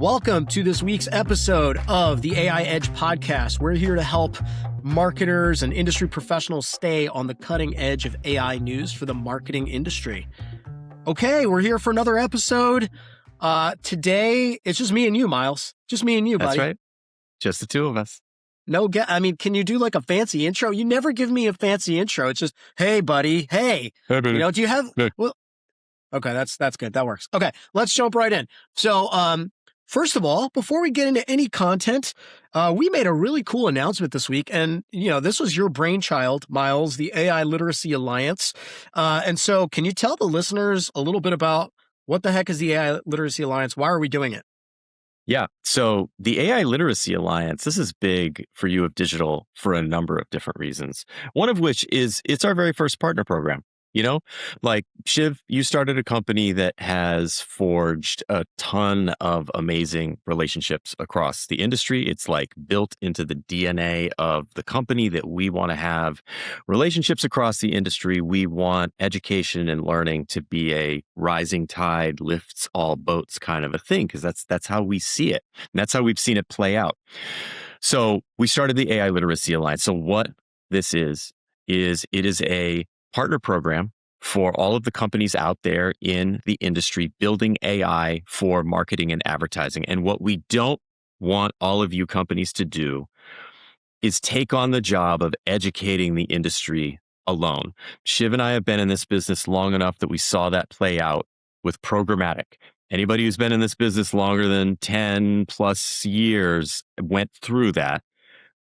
Welcome to this week's episode of the AI Edge podcast. We're here to help marketers and industry professionals stay on the cutting edge of AI news for the marketing industry. Okay, we're here for another episode. Today, it's just me and you, Myles. Just me and you, buddy. That's right. Just the two of us. Can you do like a fancy intro? You never give me a fancy intro. It's just, hey, buddy. Hey. Hey, buddy. Do you have... Hey. Well, okay, that's good. That works. Okay, let's jump right in. So, first of all, before we get into any content, we made a really cool announcement this week. And, this was your brainchild, Myles, the AI Literacy Alliance. And so can you tell the listeners a little bit about what the heck is the AI Literacy Alliance? Why are we doing it? Yeah. So the AI Literacy Alliance, this is big for You of Digital for a number of different reasons. One of which is it's our very first partner program. Like Shiv, you started a company that has forged a ton of amazing relationships across the industry. It's like built into the DNA of the company that we want to have relationships across the industry. We want education and learning to be a rising tide lifts all boats kind of a thing, because that's how we see it. And that's how we've seen it play out. So we started the AI Literacy Alliance. So what this is it is a partner program for all of the companies out there in the industry building AI for marketing and advertising. And what we don't want all of you companies to do is take on the job of educating the industry alone. Shiv and I have been in this business long enough that we saw that play out with programmatic. Anybody who's been in this business longer than 10 plus years went through that,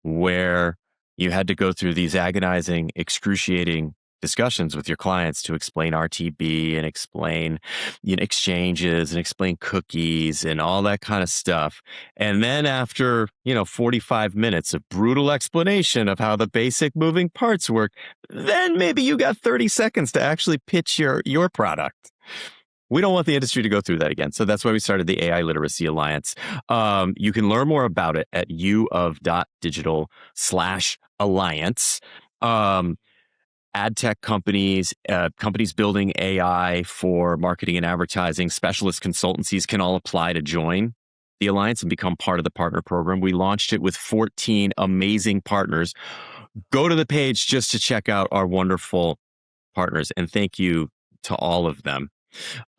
where you had to go through these agonizing, excruciating discussions with your clients to explain RTB and explain exchanges and explain cookies and all that kind of stuff. And then after, 45 minutes of brutal explanation of how the basic moving parts work, then maybe you got 30 seconds to actually pitch your product. We don't want the industry to go through that again. So that's why we started the AI Literacy Alliance. You can learn more about it at uof.digital/alliance. Ad tech companies, companies building AI for marketing and advertising, specialist consultancies can all apply to join the Alliance and become part of the partner program. We launched it with 14 amazing partners. Go to the page just to check out our wonderful partners, and thank you to all of them.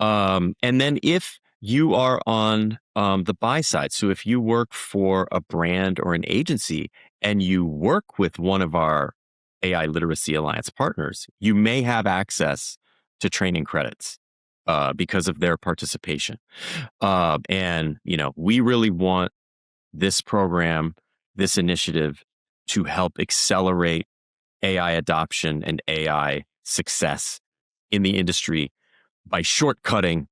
And then if you are on the buy side, so if you work for a brand or an agency and you work with one of our AI Literacy Alliance partners, you may have access to training credits because of their participation. And we really want this program, this initiative, to help accelerate AI adoption and AI success in the industry by shortcutting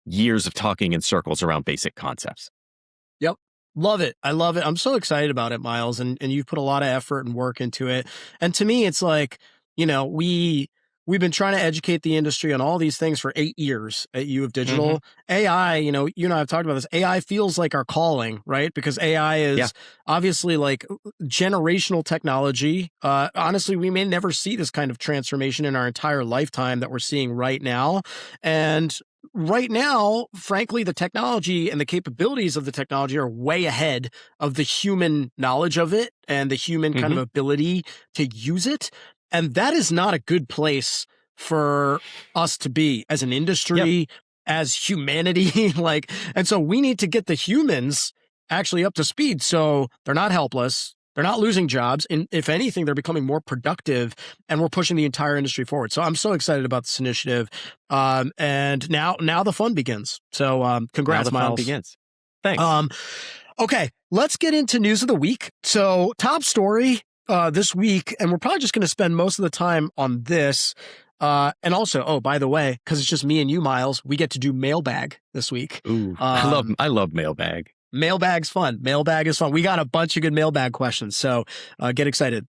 years of talking in circles around basic concepts. Yep. Love it. I love it. I'm so excited about it, Myles. And you've put a lot of effort and work into it. And to me, it's like, we've been trying to educate the industry on all these things for 8 years at U of Digital. Mm-hmm. AI, you and I have talked about this. AI feels like our calling, right? Because AI is obviously like generational technology. Honestly, we may never see this kind of transformation in our entire lifetime that we're seeing right now. And right now, frankly, the technology and the capabilities of the technology are way ahead of the human knowledge of it and the human kind of ability to use it. And that is not a good place for us to be as an industry, as humanity. And so we need to get the humans actually up to speed so they're not helpless. They're not losing jobs. And if anything, they're becoming more productive, and we're pushing the entire industry forward. So I'm so excited about this initiative. And now the fun begins. So congrats, Myles. Fun begins. Thanks. Okay, let's get into news of the week. So top story this week, and we're probably just going to spend most of the time on this. And also, by the way, because it's just me and you, Myles, we get to do Mailbag this week. Ooh, I love Mailbag. Mailbag's fun. Mailbag is fun. We got a bunch of good mailbag questions, so get excited.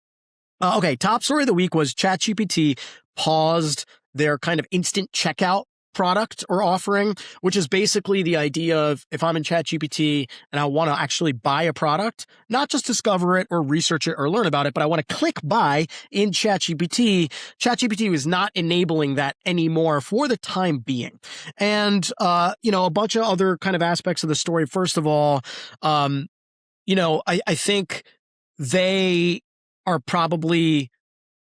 Okay, top story of the week was ChatGPT paused their kind of instant checkout product or offering, which is basically the idea of if I'm in ChatGPT and I want to actually buy a product, not just discover it or research it or learn about it, but I want to click buy in ChatGPT. ChatGPT is not enabling that anymore for the time being. And, a bunch of other kind of aspects of the story. First of all, I think they are probably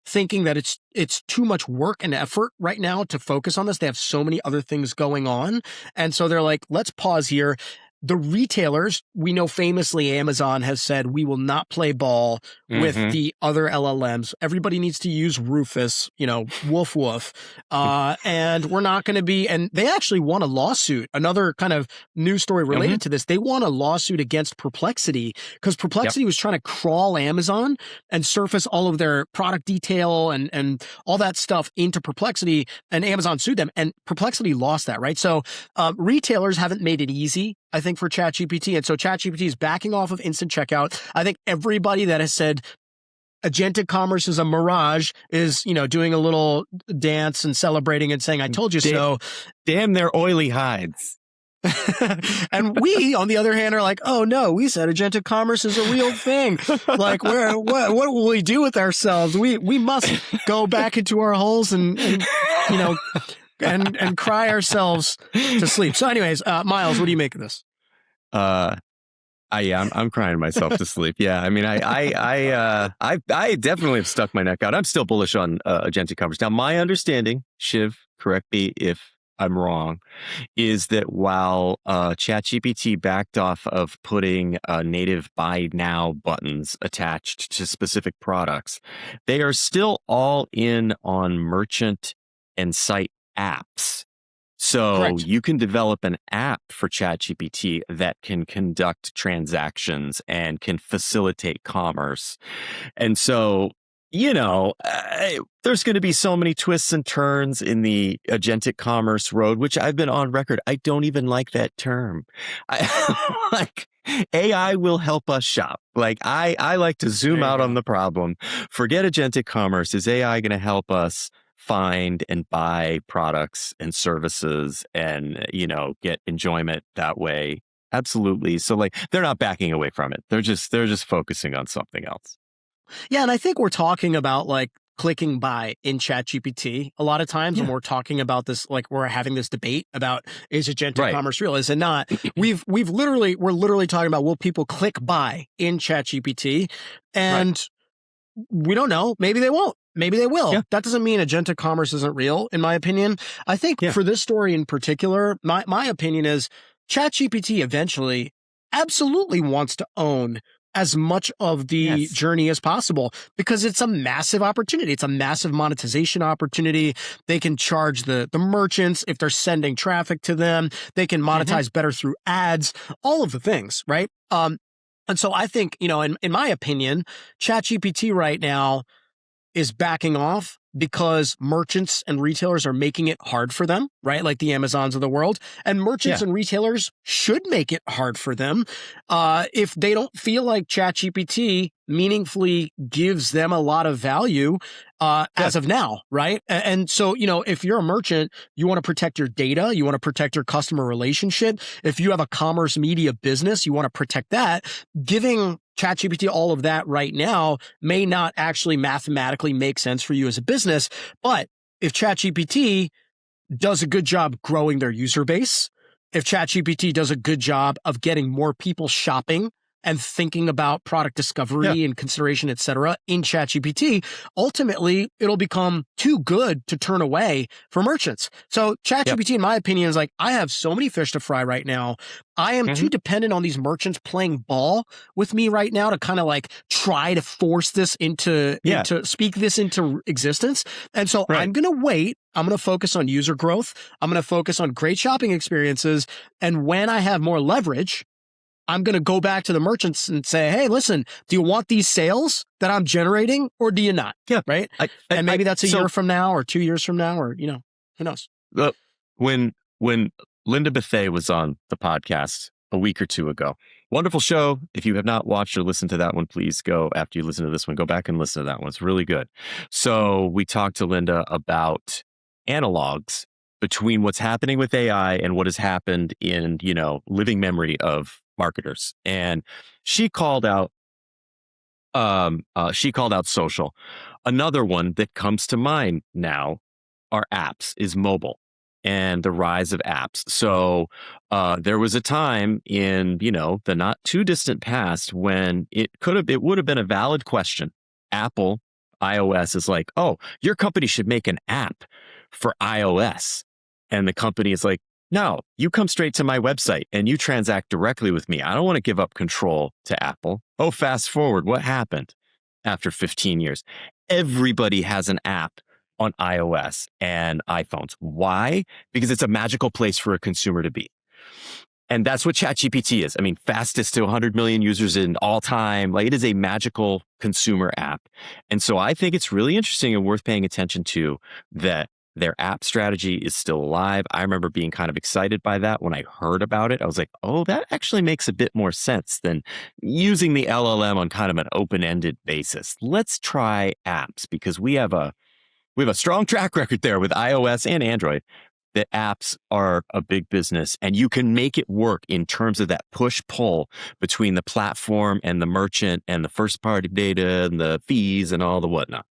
thinking that it's too much work and effort right now to focus on this. They have so many other things going on. And so they're like, let's pause here. The retailers, we know famously Amazon has said, we will not play ball with the other LLMs. Everybody needs to use Rufus, woof woof. And we're not going to be, and they actually won a lawsuit. Another kind of news story related to this. They won a lawsuit against Perplexity because Perplexity was trying to crawl Amazon and surface all of their product detail and all that stuff into Perplexity, and Amazon sued them, and Perplexity lost that, right? So retailers haven't made it easy, I think, for ChatGPT. And so ChatGPT is backing off of instant checkout. I think everybody that has said agentic commerce is a mirage is, doing a little dance and celebrating and saying, I told you so. Damn their oily hides. And we, on the other hand, are like, oh no, we said agentic commerce is a real thing. Like, what will we do with ourselves? We must go back into our holes and cry ourselves to sleep. So anyways, Myles, what do you make of this? I'm crying myself to sleep. Yeah. I mean, I definitely have stuck my neck out. I'm still bullish on agentic commerce. Now, my understanding, Shiv, correct me if I'm wrong, is that while ChatGPT backed off of putting native buy now buttons attached to specific products, they are still all in on merchant and site apps. So Correct. You can develop an app for ChatGPT that can conduct transactions and can facilitate commerce. And so, there's going to be so many twists and turns in the agentic commerce road, which I've been on record. I don't even like that term. AI will help us shop. I like to zoom out on the problem. Forget agentic commerce. Is AI going to help us find and buy products and services and, get enjoyment that way? Absolutely. So they're not backing away from it. They're just focusing on something else. Yeah. And I think we're talking about clicking buy in ChatGPT a lot of times when we're talking about this, we're having this debate about is agentic commerce real, is it not? we're literally talking about, will people click buy in ChatGPT? And we don't know. Maybe they won't. Maybe they will. Yeah. That doesn't mean agentic commerce isn't real, in my opinion. I think for this story in particular, my opinion is ChatGPT eventually absolutely wants to own as much of the journey as possible because it's a massive opportunity. It's a massive monetization opportunity. They can charge the merchants if they're sending traffic to them. They can monetize better through ads, all of the things, right? And so I think, in my opinion, ChatGPT right now is backing off because merchants and retailers are making it hard for them, right? Like the Amazons of the world. And merchants and retailers should make it hard for them if they don't feel like ChatGPT meaningfully gives them a lot of value as of now, right? And so, if you're a merchant, you want to protect your data, you want to protect your customer relationship. If you have a commerce media business, you want to protect that. Giving ChatGPT all of that right now may not actually mathematically make sense for you as a business. But if ChatGPT does a good job growing their user base, if ChatGPT does a good job of getting more people shopping and thinking about product discovery and consideration, et cetera, in ChatGPT, ultimately, it'll become too good to turn away for merchants. So ChatGPT, in my opinion, is I have so many fish to fry right now. I am too dependent on these merchants playing ball with me right now to kind of try to force this into speak this into existence. And so I'm going to wait. I'm going to focus on user growth. I'm going to focus on great shopping experiences. And when I have more leverage, I'm going to go back to the merchants and say, hey, listen, do you want these sales that I'm generating or do you not? Yeah. Right. And maybe that's a year from now or 2 years from now, or, who knows? When Linda Bethay was on the podcast a week or two ago, wonderful show. If you have not watched or listened to that one, please go after you listen to this one, go back and listen to that one. It's really good. So we talked to Linda about analogs between what's happening with AI and what has happened in, living memory of marketers. And she called out social. Another one that comes to mind now are apps, is mobile and the rise of apps. So there was a time in, the not too distant past when it would have been a valid question. Apple, iOS is like, oh, your company should make an app for iOS. And the company is like, no, you come straight to my website and you transact directly with me. I don't want to give up control to Apple. Oh, fast forward. What happened after 15 years? Everybody has an app on iOS and iPhones. Why? Because it's a magical place for a consumer to be. And that's what ChatGPT is. I mean, fastest to 100 million users in all time. Like, it is a magical consumer app. And so I think it's really interesting and worth paying attention to that their app strategy is still alive. I remember being kind of excited by that when I heard about it. I was like, oh, that actually makes a bit more sense than using the LLM on kind of an open-ended basis. Let's try apps, because we have a strong track record there with iOS and Android. That apps are a big business, and you can make it work in terms of that push-pull between the platform and the merchant and the first-party data and the fees and all the whatnot.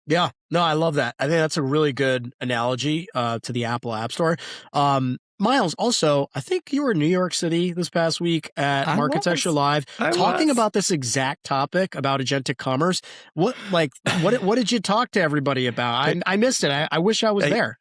Yeah, no, I love that. I think that's a really good analogy to the Apple App Store. Myles, also, I think you were in New York City this past week at Marketecture Live, talking about this exact topic about agentic commerce. What did you talk to everybody about? I missed it. I wish I was there.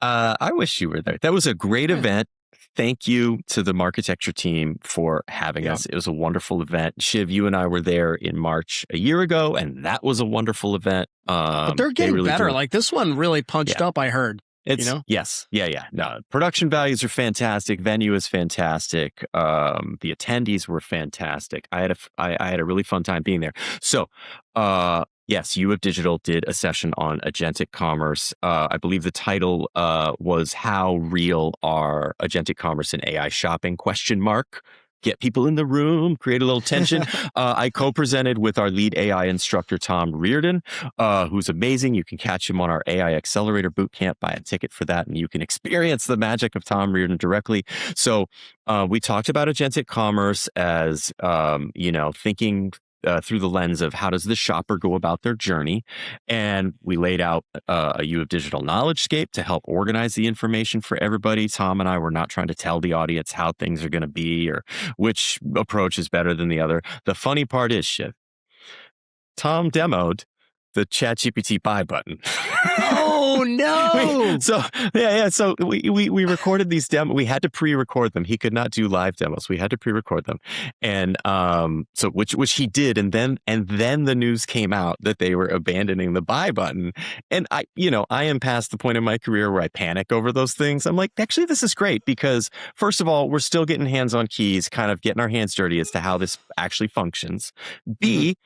I wish you were there. That was a great event. Thank you to the Marketecture team for having us. It was a wonderful event. Shiv, you and I were there in March a year ago, and that was a wonderful event. But they're getting better. Like, this one really punched up, I heard. Yes. Yeah. No, production values are fantastic. Venue is fantastic. The attendees were fantastic. I had a really fun time being there. So, yes, U of Digital did a session on agentic commerce. I believe the title was "How Real Are Agentic Commerce and AI Shopping?" ? Get people in the room, create a little tension. I co-presented with our lead AI instructor, Tom Reardon, who's amazing. You can catch him on our AI Accelerator Bootcamp. Buy a ticket for that, and you can experience the magic of Tom Reardon directly. So we talked about agentic commerce as, thinking through the lens of how does the shopper go about their journey. And we laid out a U of Digital knowledge-scape to help organize the information for everybody. Tom and I were not trying to tell the audience how things are going to be or which approach is better than the other. The funny part is, Shiv, Tom demoed the ChatGPT buy button. Oh no! So we recorded these demos. We had to pre-record them. He could not do live demos. We had to pre-record them, and so which he did, and then the news came out that they were abandoning the buy button. And I am past the point in my career where I panic over those things. I'm like, actually, this is great, because first of all, we're still getting hands on keys, kind of getting our hands dirty as to how this actually functions. B,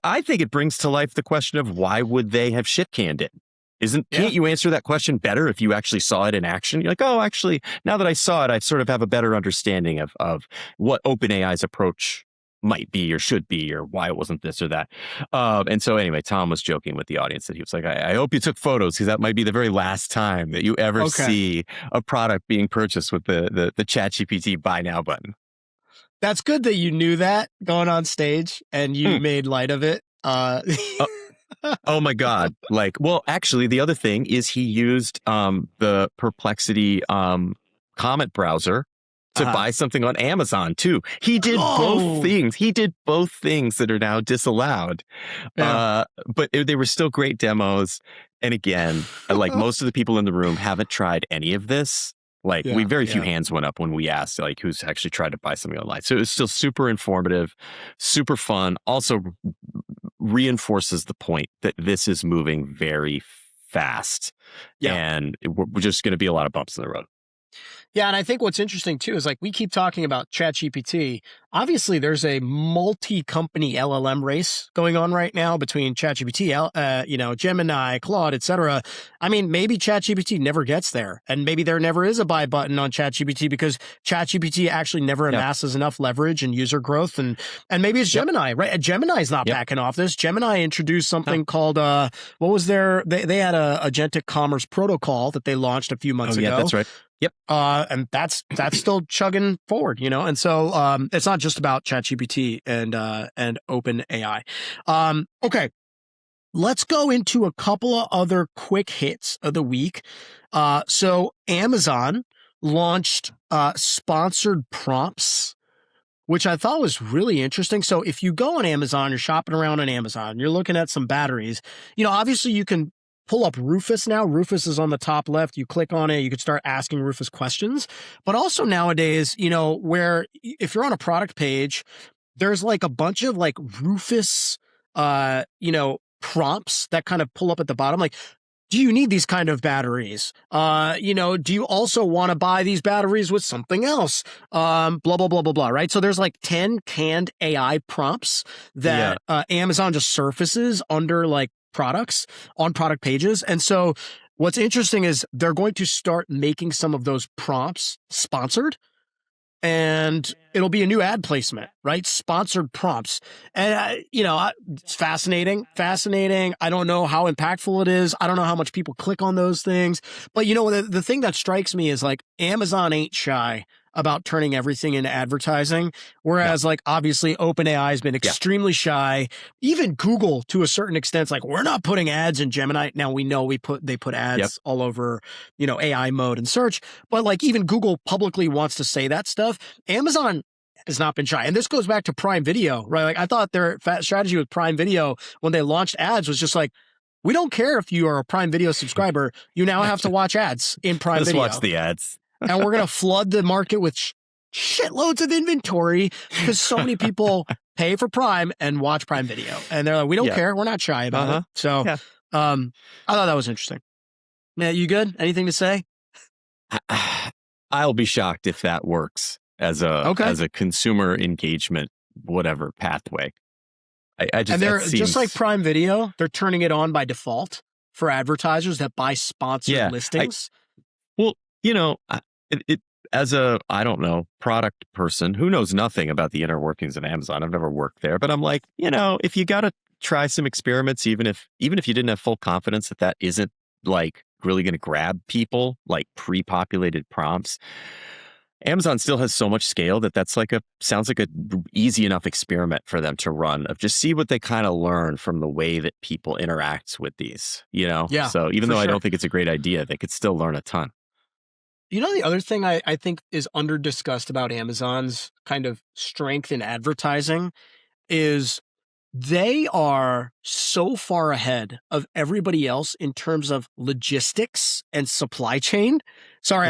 I think it brings to life the question of why would they have shit canned it? Can't you answer that question better if you actually saw it in action? You're like, oh, actually, now that I saw it, I sort of have a better understanding of what OpenAI's approach might be or should be, or why it wasn't this or that. And so anyway, Tom was joking with the audience that he was like, I hope you took photos, because that might be the very last time that you ever see a product being purchased with the ChatGPT buy now button. That's good that you knew that going on stage and you made light of it. Oh my God. Actually, the other thing is he used the Perplexity comment browser to buy something on Amazon too. He did both things. He did both things that are now disallowed. But they were still great demos. And again, like, most of the people in the room haven't tried any of this. Like, very few hands went up when we asked, like, who's actually tried to buy something online. So it was still super informative, super fun. Also reinforces the point that this is moving very fast. And we're just going to be a lot of bumps in the road. Yeah, and I think what's interesting too is like we keep talking about ChatGPT. Obviously, there's a multi-company LLM race going on right now between ChatGPT, Gemini, Claude, etc. I mean, maybe ChatGPT never gets there, and maybe there never is a buy button on ChatGPT because ChatGPT actually never amasses enough leverage and user growth, and maybe it's Gemini, right? Gemini's not backing off this. Gemini introduced something called what was their? They had a agentic commerce protocol that they launched a few months ago. Yeah, that's right. Yep. And that's still chugging forward, and so it's not just about ChatGPT and OpenAI. Okay, let's go into a couple of other quick hits of the week. So Amazon launched sponsored prompts, which I thought was really interesting. So if you go on Amazon, you're shopping around on Amazon, you're looking at some batteries, obviously you can pull up Rufus now. Rufus is on the top left. You click on it, you could start asking Rufus questions. But also nowadays, where if you're on a product page, there's like a bunch of like Rufus, prompts that kind of pull up at the bottom. Like, do you need these kind of batteries? Do you also want to buy these batteries with something else? Blah, blah, blah, blah, blah, right? So there's like 10 canned AI prompts that Amazon just surfaces under like products on product pages. And so what's interesting is they're going to start making some of those prompts sponsored, and it'll be a new ad placement, right? Sponsored prompts. And, it's fascinating. I don't know how impactful it is. I don't know how much people click on those things. But, the thing that strikes me is like Amazon ain't shy about turning everything into advertising. Whereas like obviously OpenAI has been extremely shy. Even Google to a certain extent, it's like, we're not putting ads in Gemini. Now we know they put ads all over, AI mode and search, but like even Google publicly wants to say that stuff. Amazon has not been shy. And this goes back to Prime Video, right? Like I thought their strategy with Prime Video when they launched ads was just like, we don't care if you are a Prime Video subscriber, you now have to watch ads in Prime Video. Just watch the ads. And we're going to flood the market with shitloads of inventory because so many people pay for Prime and watch Prime Video. And they're like, we don't care. We're not shy about it. So I thought that was interesting. Matt, you good? Anything to say? I'll be shocked if that works as a consumer engagement, whatever pathway. And they're just like Prime Video, they're turning it on by default for advertisers that buy sponsored listings. As a, I don't know, product person who knows nothing about the inner workings of Amazon, I've never worked there, but I'm like, if you got to try some experiments, even if you didn't have full confidence that isn't like really going to grab people, like pre-populated prompts, Amazon still has so much scale that sounds like a easy enough experiment for them to run of just see what they kind of learn from the way that people interact with these, Yeah. So even though I don't think it's a great idea, they could still learn a ton. The other thing I think is under-discussed about Amazon's kind of strength in advertising is they are so far ahead of everybody else in terms of logistics and supply chain. Sorry,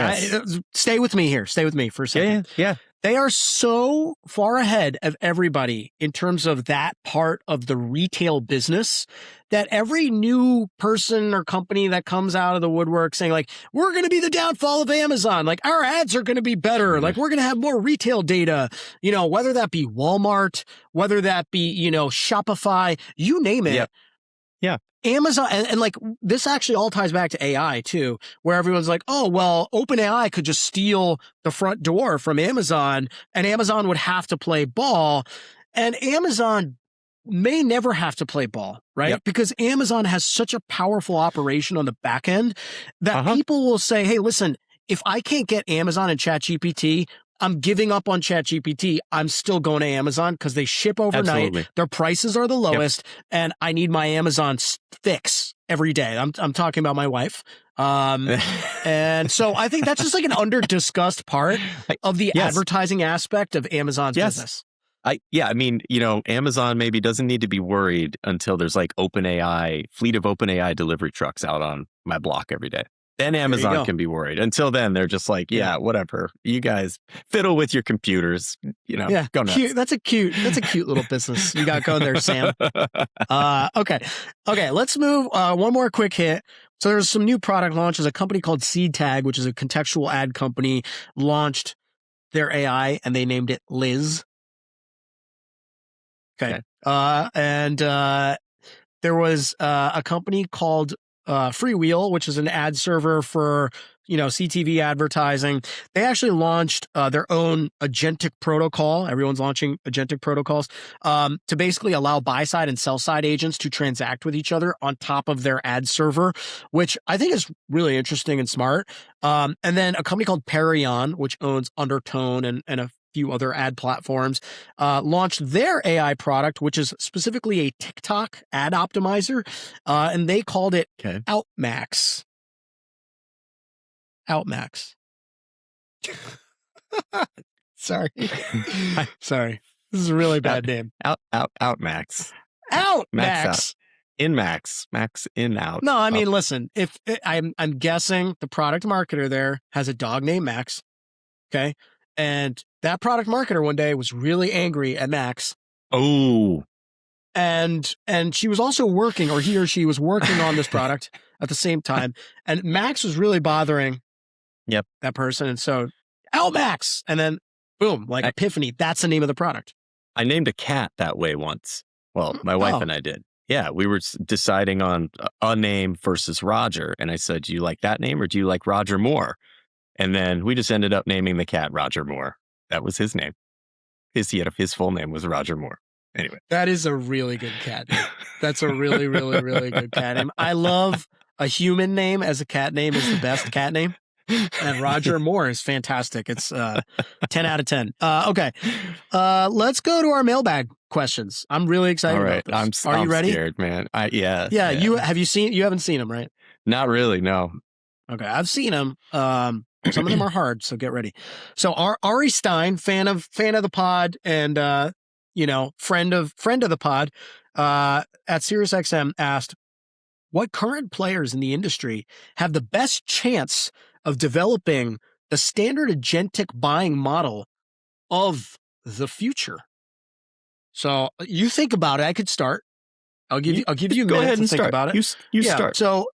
stay with me here. Stay with me for a second. Yeah. They are so far ahead of everybody in terms of that part of the retail business that every new person or company that comes out of the woodwork saying like, we're going to be the downfall of Amazon. Like our ads are going to be better. Like we're going to have more retail data, whether that be Walmart, whether that be, Shopify, you name it. Yeah. Amazon, and like this actually all ties back to AI too, where everyone's like, oh, well, OpenAI could just steal the front door from Amazon and Amazon would have to play ball. And Amazon may never have to play ball, right? Because Amazon has such a powerful operation on the back end that people will say, hey, listen, if I can't get Amazon and ChatGPT, I'm giving up on ChatGPT. I'm still going to Amazon because they ship overnight. Absolutely. Their prices are the lowest, and I need my Amazon fix every day. I'm talking about my wife. And so I think that's just like an under-discussed part of the advertising aspect of Amazon's business. Amazon maybe doesn't need to be worried until there's like fleet of OpenAI delivery trucks out on my block every day. Then Amazon can be worried. Until then, they're just like, yeah, whatever. You guys fiddle with your computers. Yeah, go nuts. Cute. That's a cute little business you got going there, Sam. Okay. Let's move. One more quick hit. So there's some new product launches. A company called SeedTag, which is a contextual ad company, launched their AI and they named it Liz. Okay. And there was a company called FreeWheel, which is an ad server for CTV advertising. They actually launched their own agentic protocol. Everyone's launching agentic protocols to basically allow buy-side and sell-side agents to transact with each other on top of their ad server, which I think is really interesting and smart. And then a company called Perion, which owns Undertone and a few other ad platforms, launched their AI product, which is specifically a TikTok ad optimizer, and they called it Outmax. Outmax. Sorry. Sorry. This is a really bad name. Outmax. Outmax. Max in out. No, I mean, listen, if I'm guessing the product marketer there has a dog named Max. Okay. And that product marketer one day was really angry at Max. Oh. And she was also working, or he or she was working on this product at the same time. And Max was really bothering that person. And so, Max. And then, boom, like epiphany. That's the name of the product. I named a cat that way once. Well, my wife and I did. Yeah, we were deciding on a name versus Roger. And I said, do you like that name or do you like Roger more? And then we just ended up naming the cat Roger Moore. That was his name. His full name was Roger Moore. Anyway. That is a really good cat name. That's a really, really, really good cat name. I love a human name as a cat name is the best cat name. And Roger Moore is fantastic. It's 10 out of 10. Okay. Let's go to our mailbag questions. I'm really excited about this. Are you ready? Scared, man. Yeah. You haven't seen them, right? Not really, no. Okay. I've seen them. Some of them are hard, so get ready. So Ari Stein, fan of the pod and friend of the pod, at SiriusXM asked, what current players in the industry have the best chance of developing the standard agentic buying model of the future? So you think about it. I could start. I'll give you a minute to think about it. You start. So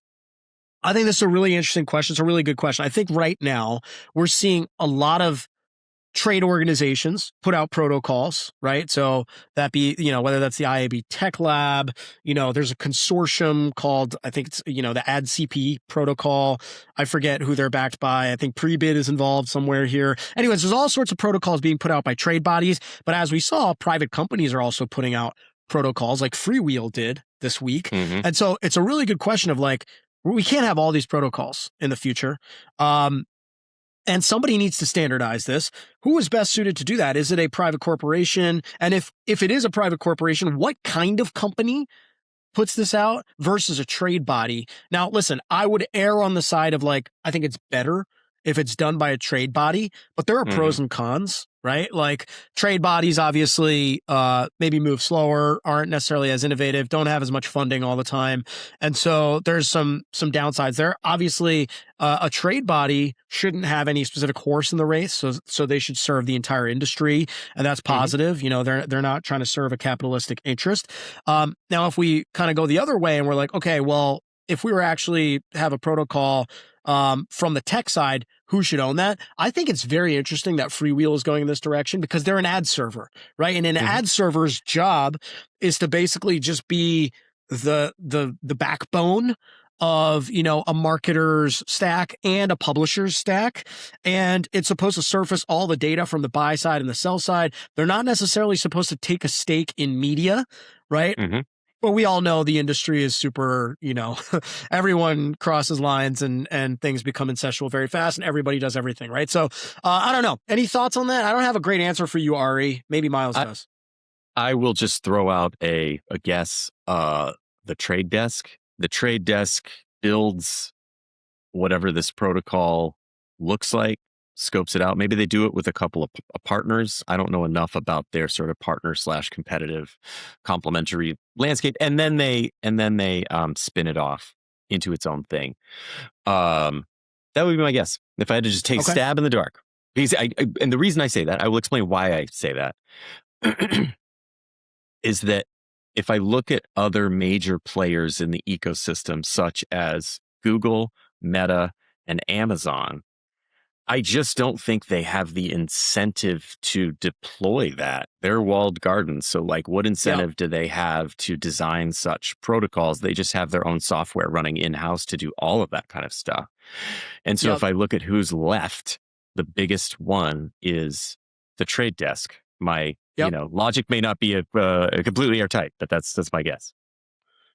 I think this is a really interesting question. It's a really good question. I think right now we're seeing a lot of trade organizations put out protocols, right? So that be, whether that's the IAB Tech Lab, there's a consortium called, I think it's, the AdCP protocol. I forget who they're backed by. I think Prebid is involved somewhere here. Anyways, there's all sorts of protocols being put out by trade bodies. But as we saw, private companies are also putting out protocols like FreeWheel did this week. Mm-hmm. And so it's a really good question of like, we can't have all these protocols in the future. And somebody needs to standardize this. Who is best suited to do that? Is it a private corporation? And if it is a private corporation, what kind of company puts this out versus a trade body? Now, listen, I would err on the side of like, I think it's better if it's done by a trade body, but there are pros and cons, right? Like trade bodies obviously maybe move slower, aren't necessarily as innovative, don't have as much funding all the time. And so there's some downsides there. Obviously, a trade body shouldn't have any specific horse in the race, so they should serve the entire industry, and that's positive. They're not trying to serve a capitalistic interest. Now, if we kind of go the other way and we're like, okay, well, if we were actually have a protocol from the tech side, who should own that? I think it's very interesting that FreeWheel is going in this direction because they're an ad server, right? And an ad server's job is to basically just be the backbone of, a marketer's stack and a publisher's stack. And it's supposed to surface all the data from the buy side and the sell side. They're not necessarily supposed to take a stake in media, right? Mm-hmm. But we all know the industry is super, everyone crosses lines and things become incestual very fast and everybody does everything, right? So I don't know. Any thoughts on that? I don't have a great answer for you, Ari. Maybe Myles does. I will just throw out a guess. The trade desk. The trade desk builds whatever this protocol looks like, scopes it out. Maybe they do it with a couple of partners. I don't know enough about their sort of partner/competitive complementary landscape. And then they spin it off into its own thing. That would be my guess. If I had to just take a Okay. stab in the dark. Because and the reason I say that, I will explain why I say that, is that if I look at other major players in the ecosystem, such as Google, Meta, and Amazon, I just don't think they have the incentive to deploy that. They're walled gardens. So, like, what incentive do they have to design such protocols? They just have their own software running in-house to do all of that kind of stuff. And so if I look at who's left, the biggest one is the trade desk. My, logic may not be completely airtight, but that's my guess.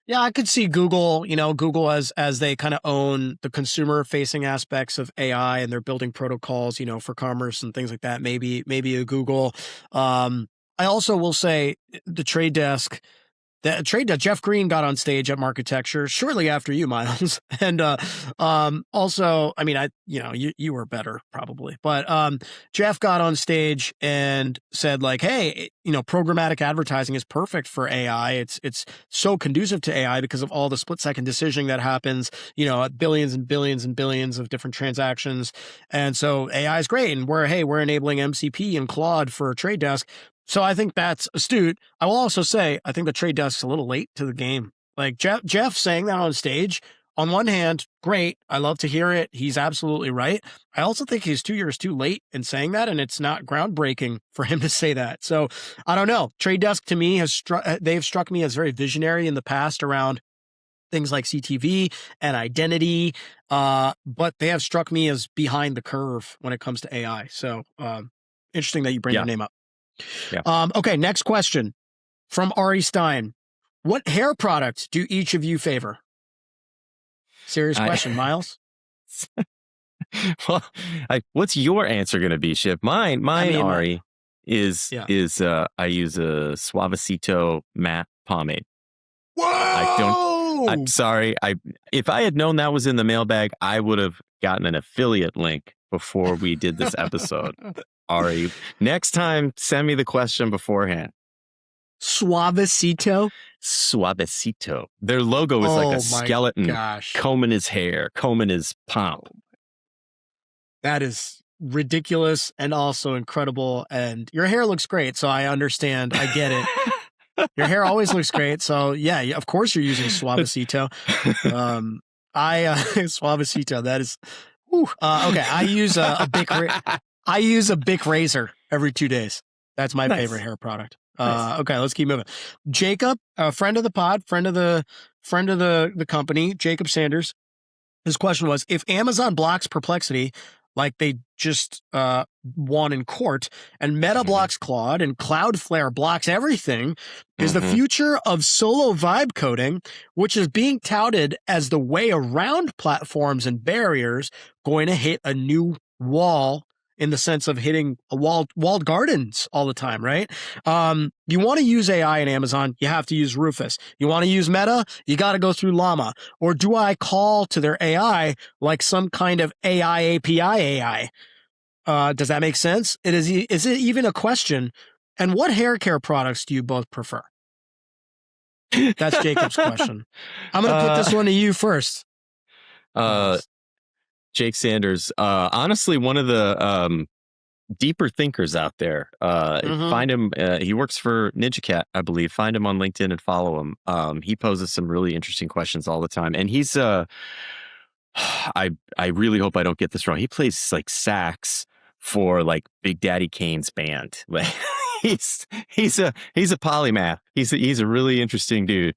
Yeah, I could see Google, Google as they kind of own the consumer facing aspects of AI and they're building protocols, for commerce and things like that. Maybe a Google. I also will say the trade desk. Jeff Green got on stage at Marketecture shortly after you, Myles. And also, I mean, you were better probably, but Jeff got on stage and said like, hey, programmatic advertising is perfect for AI. It's so conducive to AI because of all the split-second decisioning that happens, billions and billions and billions of different transactions. And so AI is great. And we're enabling MCP and Claude for Trade Desk. So I think that's astute. I will also say, I think the trade desk's a little late to the game. Like Jeff saying that on stage, on one hand, great. I love to hear it. He's absolutely right. I also think he's 2 years too late in saying that, and it's not groundbreaking for him to say that. So I don't know. Trade Desk to me they've struck me as very visionary in the past around things like CTV and identity, but they have struck me as behind the curve when it comes to AI. So interesting that you bring their name up. Yeah. Okay, next question from Ari Stein. What hair product do each of you favor? Serious question, Myles. Well, what's your answer going to be, Shiv? Mine, Ari, is I use a Suavecito matte pomade. Whoa! I'm sorry. If I had known that was in the mailbag, I would have gotten an affiliate link before we did this episode. Ari, next time, send me the question beforehand. Suavecito? Suavecito. Their logo is like a skeleton combing his hair, combing his pomp. That is ridiculous and also incredible. And your hair looks great, so I understand. I get it. Your hair always looks great. So yeah, of course you're using Suavecito. Suavecito, that is... okay, I use a Bic... I use a Bic razor every 2 days. That's my favorite hair product. Okay, let's keep moving. Jacob, a friend of the pod, friend of the company, Jacob Sanders. His question was, if Amazon blocks Perplexity, like they just won in court, and Meta blocks Claude and Cloudflare blocks everything, is the future of solo vibe coding, which is being touted as the way around platforms and barriers, going to hit a new wall in the sense of hitting a walled gardens all the time, right? You want to use AI in Amazon, you have to use Rufus. You want to use Meta, you got to go through Llama. Or do I call to their AI like some kind of AI API AI? Does that make sense? Is it even a question? And what hair care products do you both prefer? That's Jacob's question. I'm going to put this one to you first. Jake Sanders, honestly, one of the deeper thinkers out there. Find him. He works for NinjaCat, I believe. Find him on LinkedIn and follow him. He poses some really interesting questions all the time. And he's, I really hope I don't get this wrong. He plays like sax for like Big Daddy Kane's band. Like he's a polymath. He's a really interesting dude.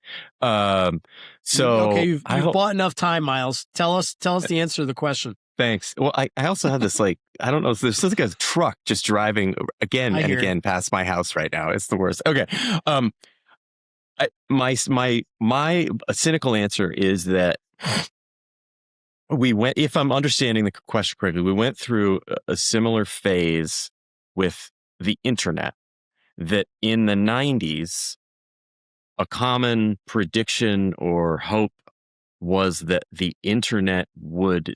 So okay, you've bought enough time, Myles. Tell us the answer to the question. Thanks. Well, I also have this like, I don't know, there's like a truck just driving again and again past my house right now. It's the worst. Okay. My cynical answer is that if I'm understanding the question correctly, we went through a similar phase with the internet, that in the 90s, a common prediction or hope was that the internet would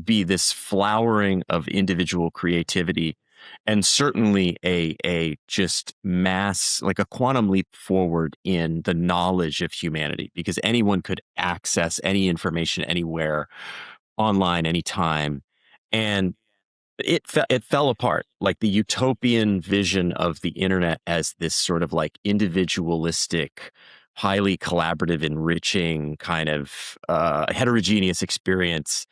be this flowering of individual creativity, and certainly a just mass, like a quantum leap forward in the knowledge of humanity, because anyone could access any information anywhere online anytime. And it fell apart. Like the utopian vision of the internet as this sort of like individualistic, highly collaborative, enriching kind of heterogeneous experience,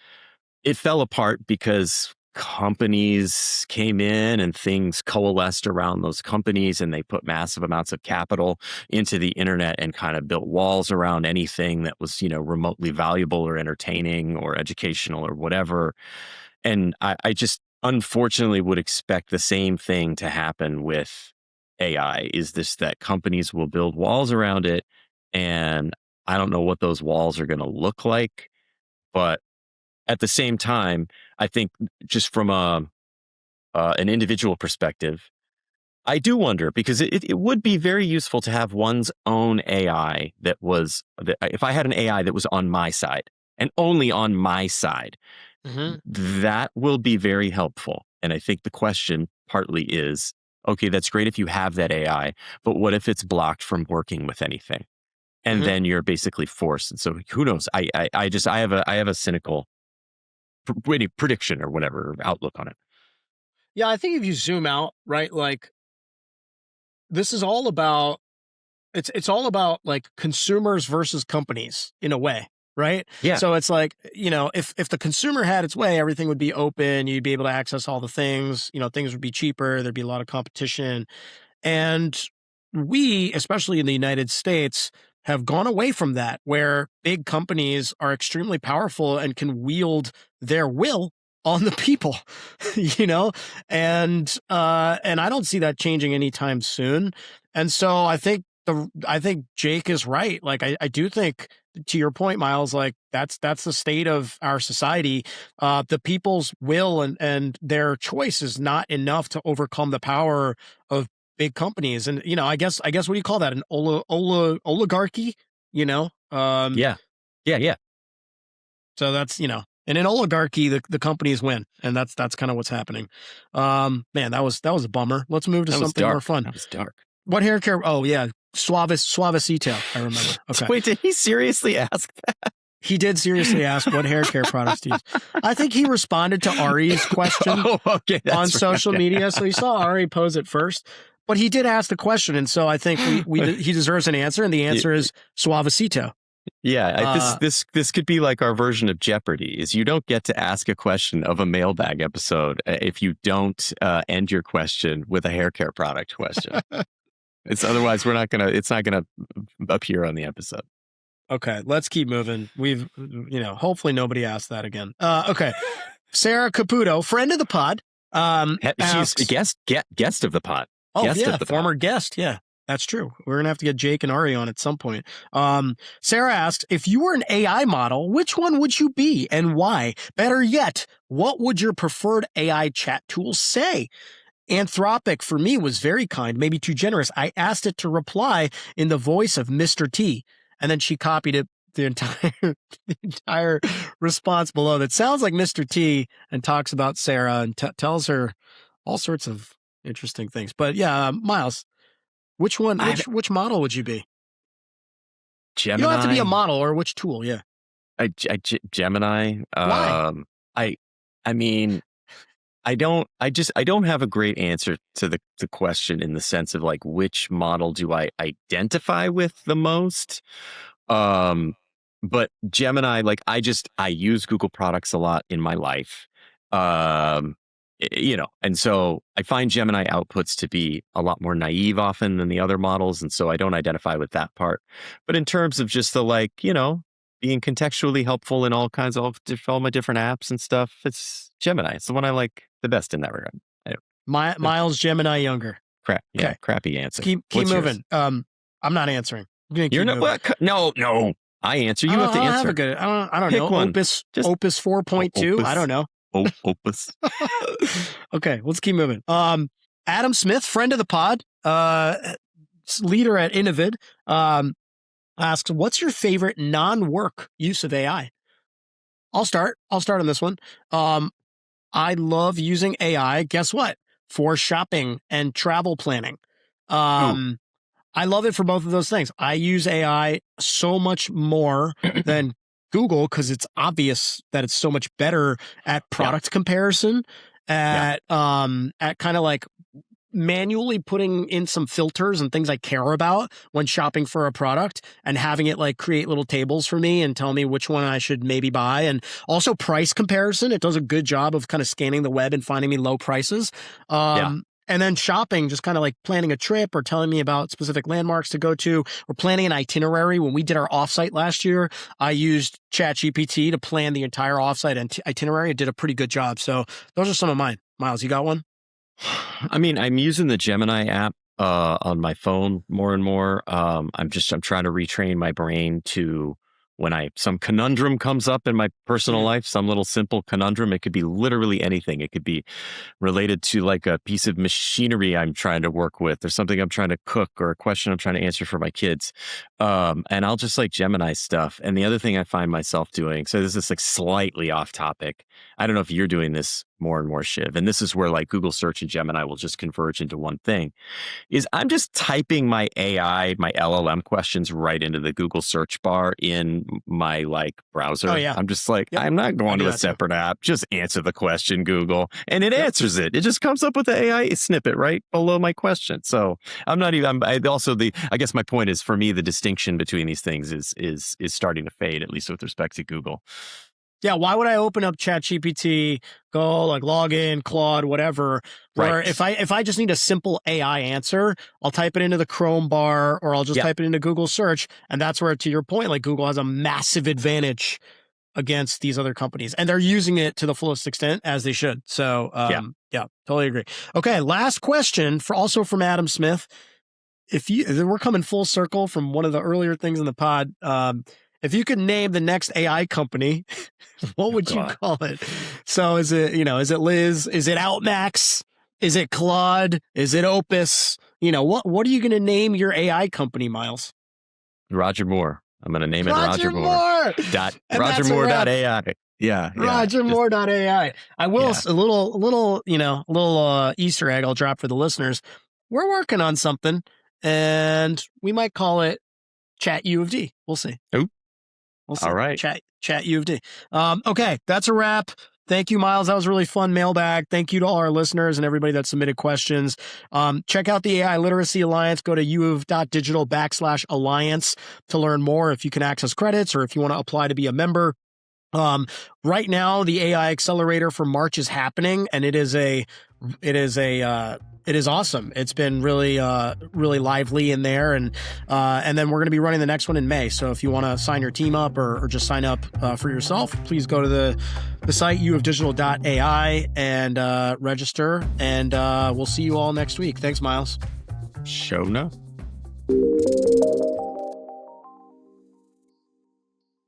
it fell apart because companies came in and things coalesced around those companies, and they put massive amounts of capital into the internet and kind of built walls around anything that was, remotely valuable or entertaining or educational or whatever. And I just unfortunately would expect the same thing to happen with AI, is this that companies will build walls around it. And I don't know what those walls are going to look like, but at the same time, I think just from an individual perspective, I do wonder, because it would be very useful to have one's own AI if I had an AI that was on my side and only on my side, that will be very helpful. And I think the question partly is, okay, that's great if you have that AI, but what if it's blocked from working with anything? And then you're basically forced. And so who knows? I have a cynical prediction or whatever outlook on it. Yeah, I think if you zoom out, right, like this is all about it's all about like consumers versus companies in a way, right? Yeah. So it's like, if the consumer had its way, everything would be open, you'd be able to access all the things, things would be cheaper, there'd be a lot of competition. And we, especially in the United States, have gone away from that, where big companies are extremely powerful and can wield their will on the people, and I don't see that changing anytime soon. And so I think Jake is right. Like I do think, to your point, Myles, like that's the state of our society. The people's will and their choice is not enough to overcome the power of big companies. And I guess what do you call that? An oligarchy? Yeah. So that's in an oligarchy, the companies win, and that's kind of what's happening. Man, that was a bummer. Let's move to something more fun. That was dark. What hair care? Oh yeah, Suavecito. I remember. Okay. Wait, did he seriously ask that? He did seriously ask what hair care products to use. I think he responded to Ari's question on social media. So he saw Ari pose it first, but he did ask the question. And so I think he deserves an answer. And the answer is Suavecito. Yeah, this could be like our version of Jeopardy. Is you don't get to ask a question of a mailbag episode if you don't end your question with a hair care product question. Otherwise it's not gonna appear on the episode. Okay, let's keep moving. We've hopefully nobody asked that again. Okay, Sarah Caputo, friend of the pod. She's a guest of the pod. Oh yeah, former guest. Yeah. That's true. We're going to have to get Jake and Ari on at some point. Sarah asked, if you were an AI model, which one would you be and why? Better yet, what would your preferred AI chat tool say? Anthropic, for me, was very kind, maybe too generous. I asked it to reply in the voice of Mr. T, and then she copied it, the entire response below that sounds like Mr. T and talks about Sarah and tells her all sorts of interesting things. But yeah, Myles, which one? Which model would you be? Gemini. You don't have to be a model, or which tool. Yeah. Gemini. Why? I mean, I don't have a great answer to the question, in the sense of like, which model do I identify with the most? But Gemini, like I use Google products a lot in my life. And so I find Gemini outputs to be a lot more naive often than the other models. And so I don't identify with that part. But in terms of just the being contextually helpful in all my different apps and stuff, it's Gemini. It's the one I like the best in that regard. Myles Gemini younger. Crappy answer. Keep moving. Yours? I'm not answering. You're not. No. I answer. You have to answer. I don't know. One. Opus 4.2. I don't know. Opus. Okay, let's keep moving. Adam Smith, friend of the pod, leader at Innovid, asks, what's your favorite non-work use of AI? I'll start on this one. I love using AI, guess what? For shopping and travel planning. I love it for both of those things. I use AI so much more than Google because it's obvious that it's so much better at product comparison, at kind of like manually putting in some filters and things I care about when shopping for a product and having it like create little tables for me and tell me which one I should maybe buy. And also price comparison. It does a good job of kind of scanning the web and finding me low prices. And then shopping, just kind of like planning a trip or telling me about specific landmarks to go to or planning an itinerary. When we did our offsite last year, I used ChatGPT to plan the entire offsite itinerary. It did a pretty good job. So those are some of mine. Myles, you got one? I mean, I'm using the Gemini app on my phone more and more. I'm trying to retrain my brain to when some conundrum comes up in my personal life, some little simple conundrum. It could be literally anything. It could be related to like a piece of machinery I'm trying to work with or something I'm trying to cook or a question I'm trying to answer for my kids. And I'll just like Gemini stuff. And the other thing I find myself doing, so this is like slightly off topic. I don't know if you're doing this more and more, Shiv, and this is where like Google search and Gemini will just converge into one thing, is I'm just typing my AI, my LLM questions right into the Google search bar in my like browser. Oh, yeah. I'm just like, I'm not going to a separate app. Just answer the question, Google, and it answers it. It just comes up with the AI snippet right below my question. So I'm not even, I guess my point is, for me, the distinction between these things is starting to fade, at least with respect to Google. Yeah, why would I open up ChatGPT, go like log in, Claude, whatever, where if I just need a simple AI answer, I'll type it into the Chrome bar or I'll just type it into Google search. And that's where, to your point, like Google has a massive advantage against these other companies. And they're using it to the fullest extent, as they should. So yeah, totally agree. Okay, last question also from Adam Smith. We're coming full circle from one of the earlier things in the pod. If you could name the next AI company, what would you call it? So is it Liz? Is it Outmax? Is it Claude? Is it Opus? What are you going to name your AI company, Myles? Roger Moore. I'm going to name it Roger Moore. RogerMoore.ai. Yeah. RogerMoore.ai. I will a little Easter egg I'll drop for the listeners. We're working on something, and we might call it Chat U of D. We'll see. Ooh. We'll see. All right. Chat U of D. Okay, that's a wrap. Thank you, Myles. That was a really fun mailbag. Thank you to all our listeners and everybody that submitted questions. Check out the AI Literacy Alliance. Go to uof.digital/alliance to learn more if you can access credits or if you want to apply to be a member. Right now, the AI Accelerator for March is happening, and it is awesome. It's been really lively in there, and then we're going to be running the next one in May. So if you want to sign your team up or just sign up for yourself, please go to the site uofdigital.ai and register. And we'll see you all next week. Thanks, Myles. Show enough.